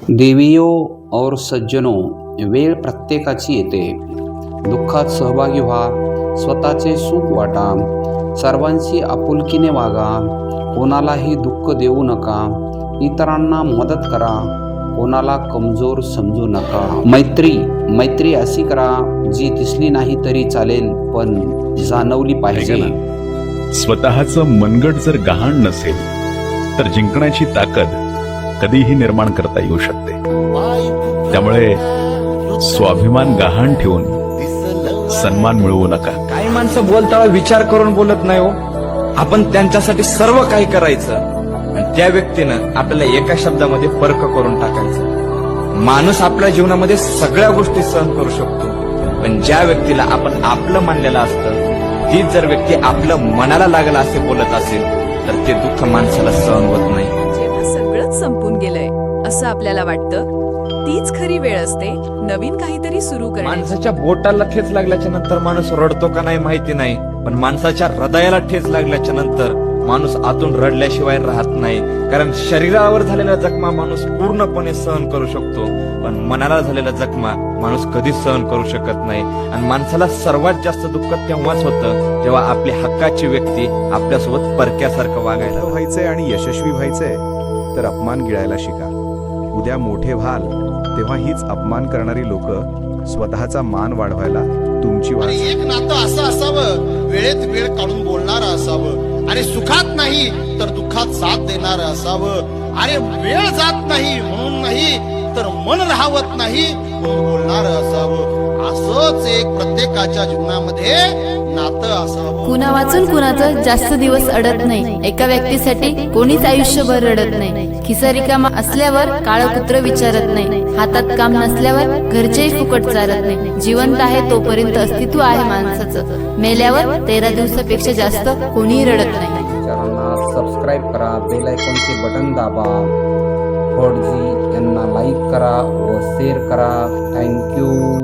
देवियो और सज्जनो, वेळ प्रत्येकाची येते. दुःखात सहभागी व्हा, स्वतःचे सुख वाटा, सर्वांशी आपुलकीने वागा, कोणालाही दुःख देऊ नका, इतरांना मदत करा, कोणाला कमजोर समजू नका. मैत्री अशी करा जी दिसली नाही तरी चालेल पण जाणवली पाहिजे. स्वतःचं मनगट जर गहाण नसेल तर जिंकण्याची ताकद कधीही निर्माण करता येऊ शकते. त्यामुळे स्वाभिमान गहाण ठेवून सन्मान मिळवू नका. काही माणसं बोलताना विचार करून बोलत नाही हो. आपण त्यांच्यासाठी सर्व काही करायचं आणि त्या व्यक्तीनं आपल्याला एका शब्दामध्ये फरक करून टाकायचं. माणूस आपल्या जीवनामध्ये सगळ्या गोष्टी सहन करू शकतो, पण ज्या व्यक्तीला आपण आपलं मानलेलं असतं तीच जर व्यक्ती आपलं मनाला लागलं असे बोलत असेल तर ते दुःख माणसाला सहन होत नाही. जेव्हा सगळंच संपून गेलंय असं आपल्याला वाटतं, तीच खरी वेळ असते नवीन काहीतरी सुरू करण्याची. माणसाच्या बोटाला ठेच लागल्याच्या नंतर माणूस रडतो का नाही माहिती नाही, पण माणसाच्या हृदयाला ठेच लागल्याच्या नंतर माणूस आतून रडल्याशिवाय राहत नाही. कारण शरीरावर झालेला जखमा माणूस पूर्णपणे सहन करू शकतो, पण मनाला झालेला जखमा माणूस कधीच सहन करू शकत नाही. आणि माणसाला सर्वात जास्त दुःख तेव्हाच होतं जेव्हा आपली हक्काची व्यक्ती आपल्यासोबत परक्यासारखं वागायला. व्हायचंय आणि यशस्वी व्हायचंय तर अपमान गिळायला शिका. उद्या मोठे व्हाल तेव्हा हीच अपमान करणारी लोक स्वतःचा मान वाढवायला तुमची वाट. एक नातं असं असावं, वेळेत वेळ काढून बोलणारं असावं, आणि सुखात नाही तर दुःखात साथ देणारं असावं. अरे वेळ जात नाही म्हणून नाही तर मन राहवत नाही म्हणून बोलणारं असावं. असंच एक प्रत्येकाच्या जीवनामध्ये नातं असावं. कुणा वाचून कुणाचं जास्त दिवस अडत नाही. एका व्यक्तीसाठी कोणीच आयुष्यभर रडत नाही. खिसा रिकामा असल्यावर काळं कुत्र विचारत नाही. हातात काम नसल्यावर घरचेही फुकट चालत नाही. जिवंत आहे तोपर्यंत अस्तित्व आहे माणसाचं. मेल्यावर 13 दिवसापेक्षा जास्त कोणीही रडत नाही. चॅनलला सबस्क्राईब करा, बेल आयकॉनचे बटन दाबा, फॉडजी यांना लाईक करा व शेअर करा. थँक्यू.